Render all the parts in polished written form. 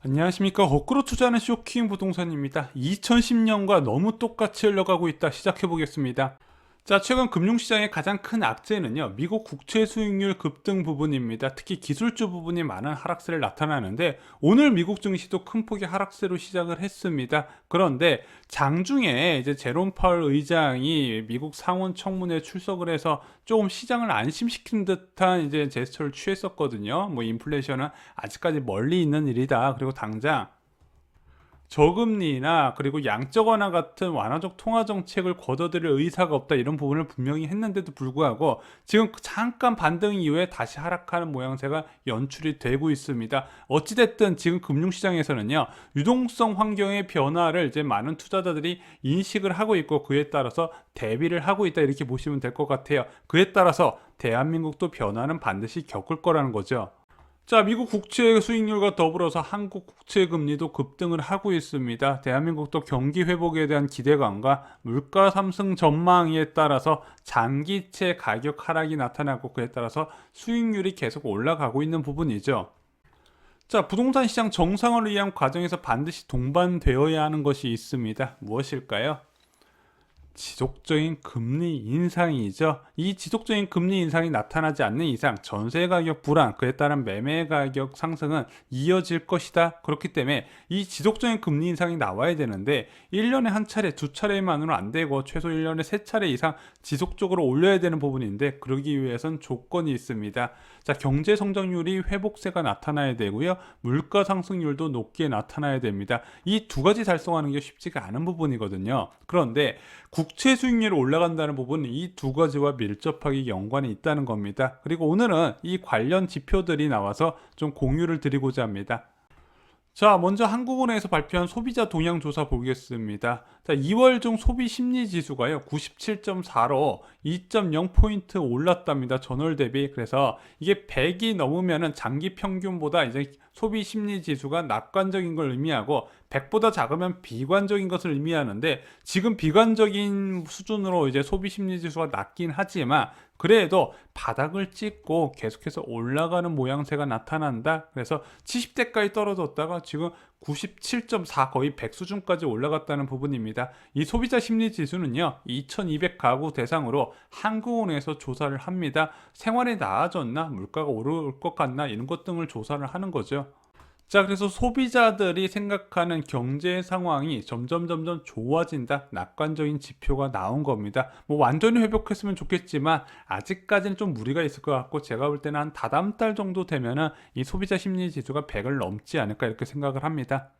안녕하십니까. 거꾸로 투자하는 쇼킹 부동산입니다. 2010년과 너무 똑같이 흘러가고 있다. 시작해 보겠습니다. 자, 최근 금융시장의 가장 큰 악재는요, 미국 국채 수익률 급등 부분입니다. 특히 기술주 부분이 많은 하락세를 나타나는데, 오늘 미국 증시도 큰 폭의 하락세로 시작을 했습니다. 그런데 장중에 이제 제롬 파월 의장이 미국 상원 청문회에 출석을 해서 조금 시장을 안심시킨 듯한 이제 제스처를 취했었거든요. 뭐 인플레이션은 아직까지 멀리 있는 일이다. 그리고 당장 저금리나 그리고 양적 완화 같은 완화적 통화 정책을 거둬들일 의사가 없다, 이런 부분을 분명히 했는데도 불구하고 지금 잠깐 반등 이후에 다시 하락하는 모양새가 연출이 되고 있습니다. 어찌됐든 지금 금융시장에서는요, 유동성 환경의 변화를 이제 많은 투자자들이 인식을 하고 있고, 그에 따라서 대비를 하고 있다, 이렇게 보시면 될 것 같아요. 그에 따라서 대한민국도 변화는 반드시 겪을 거라는 거죠. 자, 미국 국채 수익률과 더불어서 한국 국채 금리도 급등을 하고 있습니다. 대한민국도 경기 회복에 대한 기대감과 물가 상승 전망에 따라서 장기채 가격 하락이 나타나고, 그에 따라서 수익률이 계속 올라가고 있는 부분이죠. 자, 부동산 시장 정상화를 위한 과정에서 반드시 동반되어야 하는 것이 있습니다. 무엇일까요? 지속적인 금리 인상이죠. 이 지속적인 금리 인상이 나타나지 않는 이상 전세 가격 불안, 그에 따른 매매 가격 상승은 이어질 것이다. 그렇기 때문에 이 지속적인 금리 인상이 나와야 되는데, 1년에 한 차례, 두 차례만으로 안 되고 최소 1년에 세 차례 이상 지속적으로 올려야 되는 부분인데, 그러기 위해선 조건이 있습니다. 자, 경제 성장률이 회복세가 나타나야 되고요. 물가 상승률도 높게 나타나야 됩니다. 이 두 가지 달성하는 게 쉽지가 않은 부분이거든요. 그런데 국채 수익률이 올라간다는 부분은 이 두 가지와 밀접하게 연관이 있다는 겁니다. 그리고 오늘은 이 관련 지표들이 나와서 좀 공유를 드리고자 합니다. 자, 먼저 한국은행에서 발표한 소비자 동향 조사 보겠습니다. 자, 2월 중 소비 심리 지수가요, 97.4로 2.0포인트 올랐답니다. 전월 대비. 그래서 이게 100이 넘으면은 장기 평균보다 이제 소비 심리 지수가 낙관적인 걸 의미하고, 100보다 작으면 비관적인 것을 의미하는데, 지금 비관적인 수준으로 이제 소비 심리 지수가 낮긴 하지만 그래도 바닥을 찍고 계속해서 올라가는 모양새가 나타난다. 그래서 70대까지 떨어졌다가 지금 97.4, 거의 100 수준까지 올라갔다는 부분입니다. 이 소비자 심리 지수는요, 2200 가구 대상으로 한국은행에서 조사를 합니다. 생활이 나아졌나, 물가가 오를 것 같나, 이런 것 등을 조사를 하는 거죠. 자, 그래서 소비자들이 생각하는 경제 상황이 점점 좋아진다, 낙관적인 지표가 나온 겁니다. 뭐 완전히 회복했으면 좋겠지만 아직까지는 좀 무리가 있을 것 같고, 제가 볼 때는 한 다다음 달 정도 되면은 이 소비자 심리 지수가 100을 넘지 않을까, 이렇게 생각을 합니다.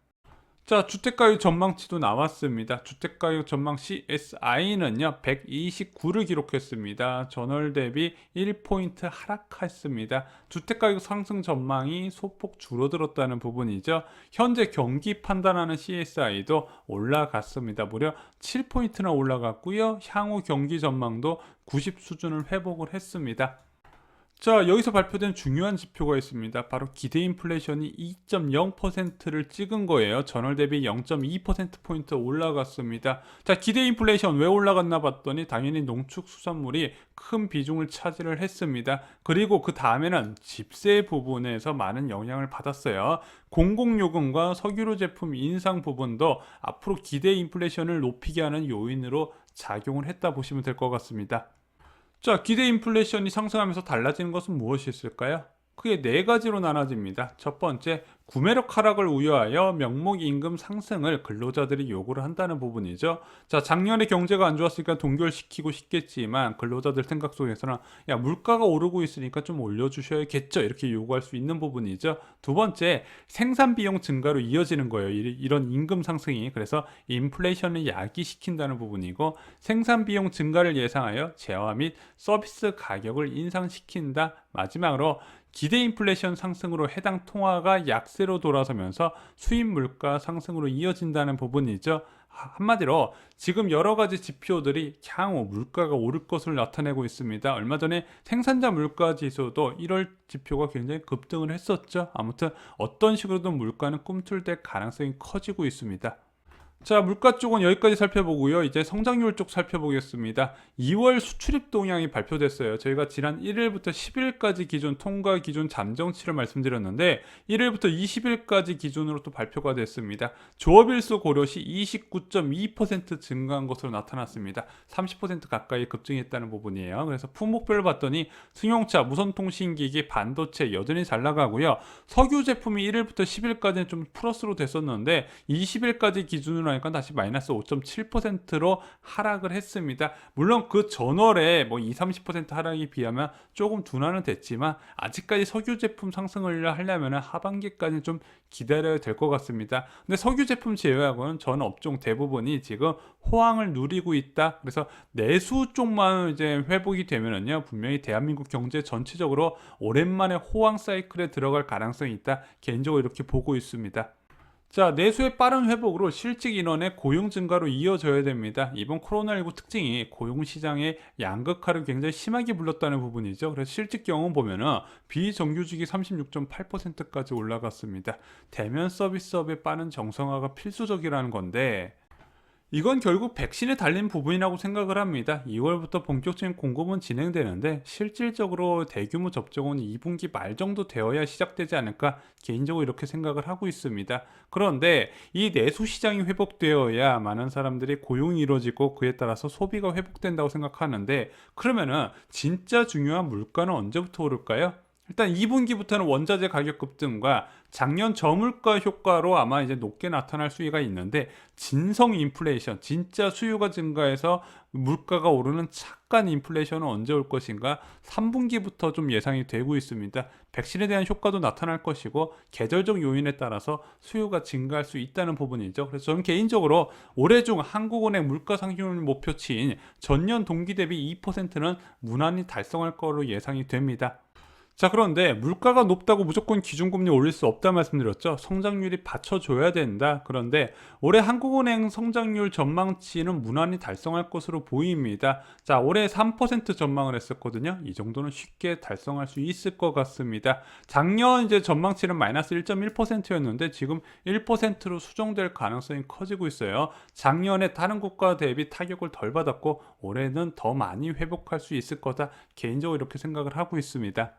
자, 주택가격 전망치도 나왔습니다. 주택가격 전망 CSI는요, 129를 기록했습니다. 전월 대비 1포인트 하락했습니다. 주택가격 상승 전망이 소폭 줄어들었다는 부분이죠. 현재 경기 판단하는 CSI도 올라갔습니다. 무려 7포인트나 올라갔고요. 향후 경기 전망도 90 수준을 회복을 했습니다. 자, 여기서 발표된 중요한 지표가 있습니다. 바로 기대 인플레이션이 2.0%를 찍은 거예요. 전월 대비 0.2%포인트 올라갔습니다. 자, 기대 인플레이션 왜 올라갔나 봤더니 당연히 농축수산물이 큰 비중을 차지를 했습니다. 그리고 그 다음에는 집세 부분에서 많은 영향을 받았어요. 공공요금과 석유류 제품 인상 부분도 앞으로 기대 인플레이션을 높이게 하는 요인으로 작용을 했다 보시면 될 것 같습니다. 자, 기대 인플레이션이 상승하면서 달라지는 것은 무엇이 있을까요? 크게 네 가지로 나눠집니다. 첫 번째, 구매력 하락을 우려하여 명목 임금 상승을 근로자들이 요구를 한다는 부분이죠. 자, 작년에 경제가 안 좋았으니까 동결시키고 싶겠지만 근로자들 생각 속에서는 야, 물가가 오르고 있으니까 좀 올려주셔야겠죠, 이렇게 요구할 수 있는 부분이죠. 두 번째, 생산 비용 증가로 이어지는 거예요. 이런 임금 상승이. 그래서 인플레이션을 야기시킨다는 부분이고, 생산 비용 증가를 예상하여 재화 및 서비스 가격을 인상시킨다. 마지막으로 기대 인플레이션 상승으로 해당 통화가 약세로 돌아서면서 수입 물가 상승으로 이어진다는 부분이죠. 한마디로 지금 여러 가지 지표들이 향후 물가가 오를 것을 나타내고 있습니다. 얼마 전에 생산자 물가 지수도 1월 지표가 굉장히 급등을 했었죠. 아무튼 어떤 식으로든 물가는 꿈틀댈 가능성이 커지고 있습니다. 자, 물가 쪽은 여기까지 살펴보고요. 이제 성장률 쪽 살펴보겠습니다. 2월 수출입 동향이 발표됐어요. 저희가 지난 1일부터 10일까지 기준 통과 기준 잠정치를 말씀드렸는데 1일부터 20일까지 기준으로 또 발표가 됐습니다. 조업일수 고려시 29.2% 증가한 것으로 나타났습니다. 30% 가까이 급증했다는 부분이에요. 그래서 품목별로 봤더니 승용차, 무선통신기기, 반도체 여전히 잘 나가고요. 석유 제품이 1일부터 10일까지는 좀 플러스로 됐었는데 20일까지 기준으로 하니까 다시 마이너스 5.7%로 하락을 했습니다. 물론 그 전월에 뭐 20-30% 하락에 비하면 조금 둔화는 됐지만 아직까지 석유 제품 상승을 하려면 하반기까지 좀 기다려야 될 것 같습니다. 근데 석유 제품 제외하고는 전 업종 대부분이 지금 호황을 누리고 있다. 그래서 내수 쪽만 이제 회복이 되면은요, 분명히 대한민국 경제 전체적으로 오랜만에 호황 사이클에 들어갈 가능성이 있다. 개인적으로 이렇게 보고 있습니다. 자, 내수의 빠른 회복으로 실직 인원의 고용 증가로 이어져야 됩니다. 이번 코로나19 특징이 고용 시장의 양극화를 굉장히 심하게 불렀다는 부분이죠. 그래서 실직 경험 보면은 비정규직이 36.8%까지 올라갔습니다. 대면 서비스업의 빠른 정상화가 필수적이라는 건데 이건 결국 백신에 달린 부분이라고 생각을 합니다. 2월부터 본격적인 공급은 진행되는데 실질적으로 대규모 접종은 2분기 말 정도 되어야 시작되지 않을까 개인적으로 이렇게 생각을 하고 있습니다. 그런데 이 내수 시장이 회복되어야 많은 사람들이 고용이 이루어지고 그에 따라서 소비가 회복된다고 생각하는데 그러면은 진짜 중요한 물가는 언제부터 오를까요? 일단 2분기부터는 원자재 가격 급등과 작년 저물가 효과로 아마 이제 높게 나타날 수위가 있는데 진성 인플레이션, 진짜 수요가 증가해서 물가가 오르는 착한 인플레이션은 언제 올 것인가 3분기부터 좀 예상이 되고 있습니다. 백신에 대한 효과도 나타날 것이고 계절적 요인에 따라서 수요가 증가할 수 있다는 부분이죠. 그래서 저는 개인적으로 올해 중 한국은행 물가 상승률 목표치인 전년 동기 대비 2%는 무난히 달성할 거로 예상이 됩니다. 자, 그런데 물가가 높다고 무조건 기준금리 올릴 수 없다 말씀드렸죠. 성장률이 받쳐줘야 된다. 그런데 올해 한국은행 성장률 전망치는 무난히 달성할 것으로 보입니다. 자, 올해 3% 전망을 했었거든요. 이 정도는 쉽게 달성할 수 있을 것 같습니다. 작년 이제 전망치는 마이너스 1.1%였는데 지금 1%로 수정될 가능성이 커지고 있어요. 작년에 다른 국가 대비 타격을 덜 받았고 올해는 더 많이 회복할 수 있을 거다. 개인적으로 이렇게 생각을 하고 있습니다.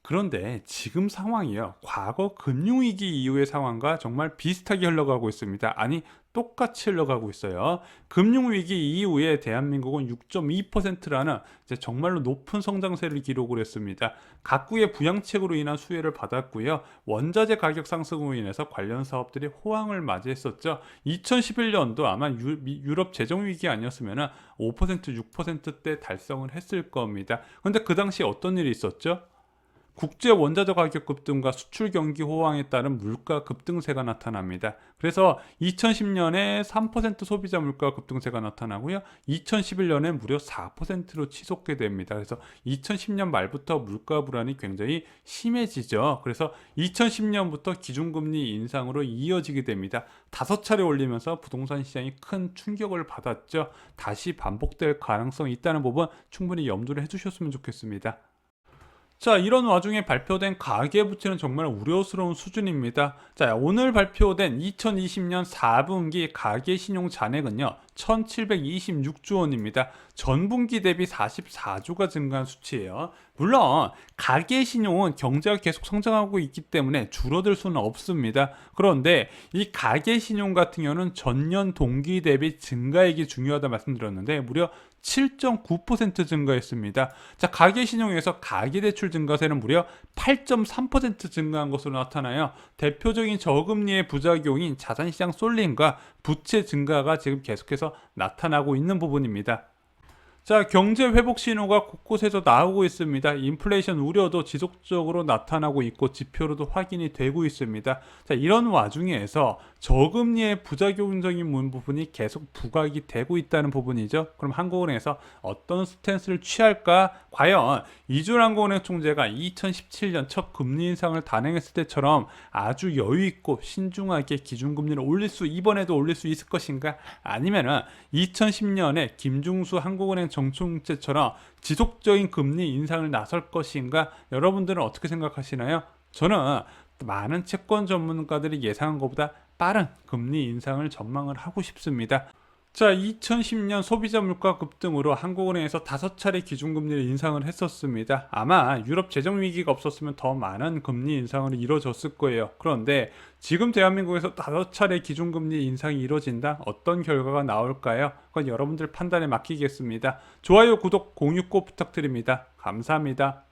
그런데 지금 상황이요. 과거 금융위기 이후의 상황과 정말 비슷하게 흘러가고 있습니다. 아니, 똑같이 흘러가고 있어요. 금융위기 이후에 대한민국은 6.2%라는 이제 정말로 높은 성장세를 기록을 했습니다. 각국의 부양책으로 인한 수혜를 받았고요. 원자재 가격 상승으로 인해서 관련 사업들이 호황을 맞이했었죠. 2011년도 아마 유럽 재정위기 아니었으면 5%, 6%대 달성을 했을 겁니다. 그런데 그 당시 어떤 일이 있었죠? 국제 원자재 가격 급등과 수출 경기 호황에 따른 물가 급등세가 나타납니다. 그래서 2010년에 3% 소비자 물가 급등세가 나타나고요. 2011년에 무려 4%로 치솟게 됩니다. 그래서 2010년 말부터 물가 불안이 굉장히 심해지죠. 그래서 2010년부터 기준금리 인상으로 이어지게 됩니다. 5차례 올리면서 부동산 시장이 큰 충격을 받았죠. 다시 반복될 가능성이 있다는 부분 충분히 염두를 해주셨으면 좋겠습니다. 자, 이런 와중에 발표된 가계부채는 정말 우려스러운 수준입니다. 자, 오늘 발표된 2020년 4분기 가계신용 잔액은요, 1726조 원입니다. 전분기 대비 44조가 증가한 수치예요. 물론 가계신용은 경제가 계속 성장하고 있기 때문에 줄어들 수는 없습니다. 그런데 이 가계신용 같은 경우는 전년 동기 대비 증가액이 중요하다 말씀드렸는데 무려 7.9% 증가했습니다. 자, 가계신용에서 가계대출 증가세는 무려 8.3% 증가한 것으로 나타나요. 대표적인 저금리의 부작용인 자산시장 쏠림과 부채 증가가 지금 계속해서 나타나고 있는 부분입니다. 자, 경제 회복 신호가 곳곳에서 나오고 있습니다. 인플레이션 우려도 지속적으로 나타나고 있고 지표로도 확인이 되고 있습니다. 자, 이런 와중에서 저금리의 부작용적인 부분이 계속 부각이 되고 있다는 부분이죠. 그럼 한국은행에서 어떤 스탠스를 취할까? 과연 이준항공은행 총재가 2017년 첫 금리 인상을 단행했을 때처럼 아주 여유 있고 신중하게 기준금리를 이번에도 올릴 수 있을 것인가? 아니면은 2010년에 김중수 한국은행 정총재처럼 지속적인 금리 인상을 나설 것인가? 여러분들은 어떻게 생각하시나요? 저는 많은 채권 전문가들이 예상한 것보다 빠른 금리 인상을 전망을 하고 싶습니다. 자, 2010년 소비자 물가 급등으로 한국은행에서 5차례 기준금리를 인상을 했었습니다. 아마 유럽 재정 위기가 없었으면 더 많은 금리 인상을 이뤄졌을 거예요. 그런데 지금 대한민국에서 5차례 기준금리 인상이 이뤄진다? 어떤 결과가 나올까요? 그건 여러분들 판단에 맡기겠습니다. 좋아요, 구독, 공유 꼭 부탁드립니다. 감사합니다.